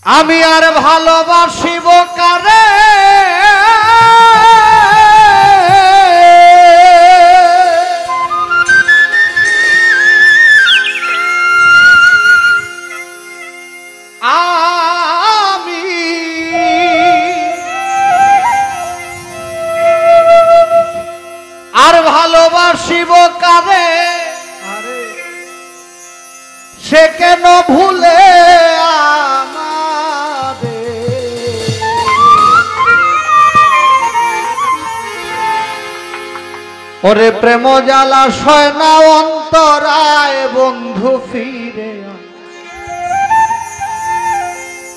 আমি আর ভালোবাসিব কারে আমি আর ভালোবাসিব কারে সে কেন ভুলে আমারে ওরে প্রেম জ্বালা সয় না অন্তরায় বন্ধু ফিরে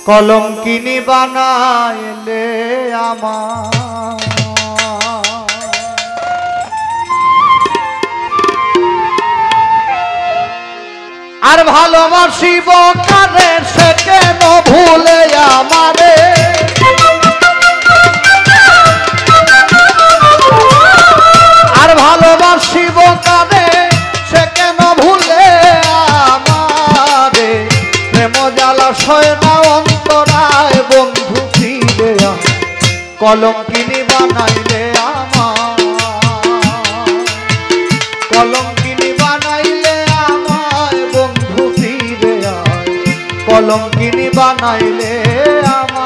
কলঙ্কিনী বানাইলে আমার আর ভালোবাসিব কারে সে কেন ভুলে আমারে আর ভালোবাসিব কারে সে কেন ভুলে আমারে প্রেম জ্বালা সয় না অন্তরায় বন্ধু ফিরে কলঙ্কিনী বানাইলে আমার কলঙ্কিনী বানাইলে কলঙ্কিনী বানাইলে আমার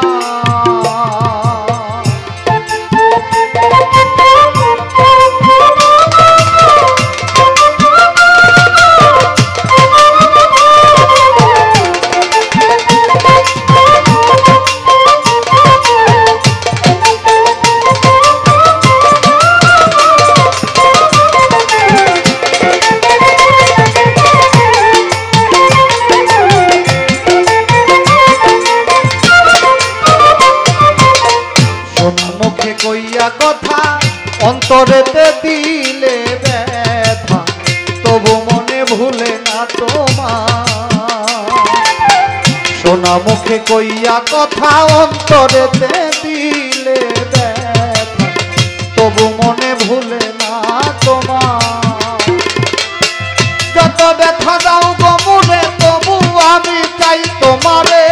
কইয়া কথা অন্তরেতে দিলে ব্যথা তবু মনে ভুলে না তোমার সোনা মুখে কইয়া কথা অন্তরেতে দিলে ব্যথা তবু মনে ভুলে না তোমার যত ব্যথা দাও গো মনে তবু আমি চাই তোমারে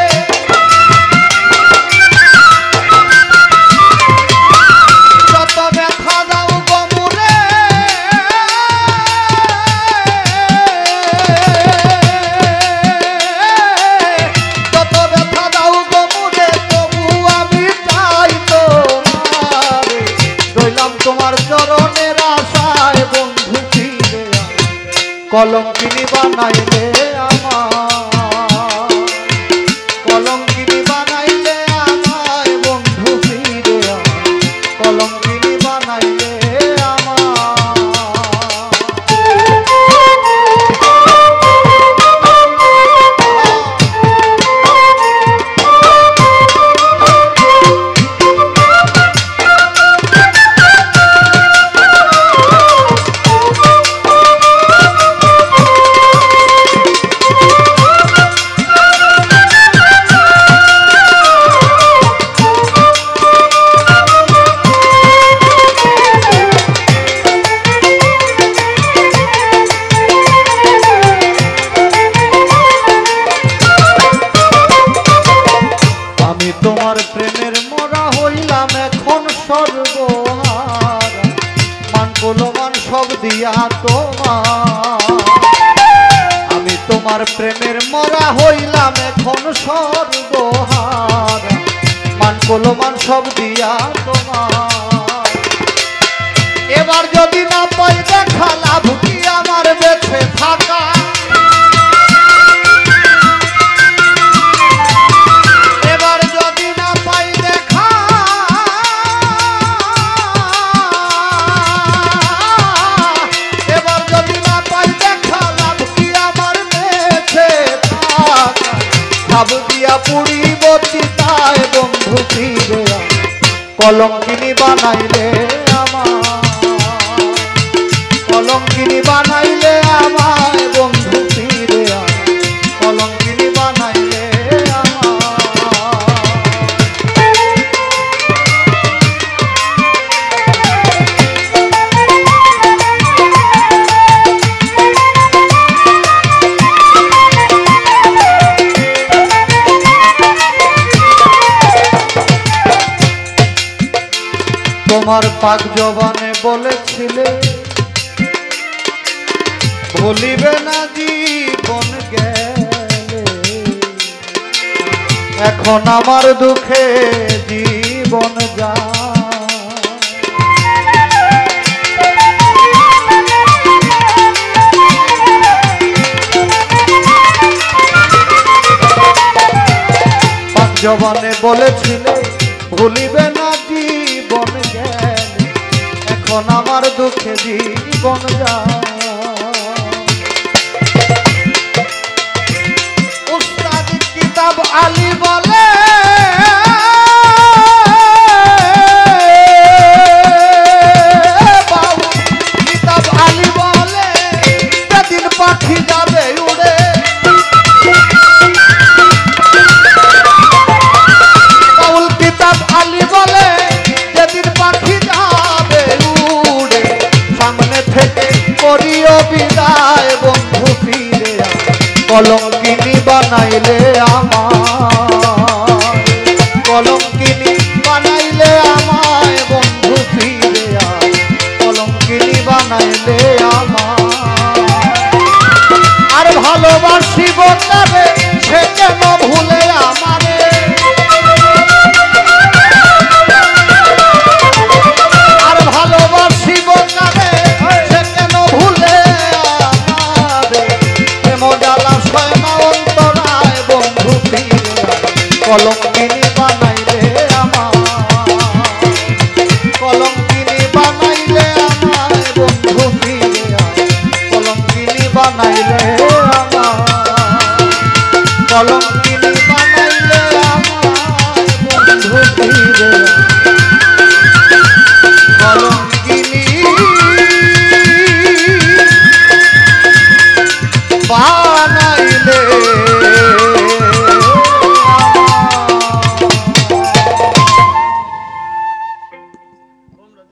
কলঙ্কিনী বানাইলে আমার কলঙ্কিনী বানাইলে আমায় বন্ধু ফিরে কলঙ্কিনী বানাইলে তোমার প্রেমের মোরা হইলাম এখন সর্বহারা মান কুলমান সব দিয়া তোমার আমি তোমার প্রেমের মোরা হইলাম এখন সর্বহারা মান কুলমান সব দিয়া তোমার এবার যদি না পাই দেখা লাভ কি আমার বেঁচে থাকা পুড়িব চিতায় বন্ধু ফিরে কলঙ্কিনী বানাইলে আমার কলঙ্কিনী বানাইলে আমায় বন্ধু ফিরে কলঙ্কিনী বানাইলে তোমার পাক জবানে বলেছিলে ভুলিবে না জীবন গেলে, এখন আমার দুঃখে জীবন যায়। পাক জবানে বলেছিলে ভুলিবে না জীবন গেলে, এখন আমার দুঃখে জীবন যায়। উস্তাদ কিতাব আলী বলে বাবু কিতাব আলী বলে যেদিন পাখি যাবে উড়ে, বাউল কিতাব আলী বলে যেদিন পাখি যাবে উড়ে, সামনে থেকে করিও বিদায় বন্ধু ফিরে কলঙ্কিনী বানাইলে আমায়, কলঙ্কিনী বানাইলে আমায় বন্ধু ফিরে কলঙ্কিনী বানাইলে আমায়। আর ভালোবাসিব তবে সে কেন ভুলে আমারে, আর ভালোবাসিব তবে সে কেন ভুলে আমারে, মজালা ছয় না অন্তরায় বন্ধু ফিরে কলঙ্কিনী বানাইলে আমায়, কলঙ্কিনী বানাইলে আমায় বন্ধু ফিরে কলঙ্কিনী বানাইলে আমায়, কলঙ্কিনী বানাইলে আমায় বন্ধু ফিরে কলঙ্কিনী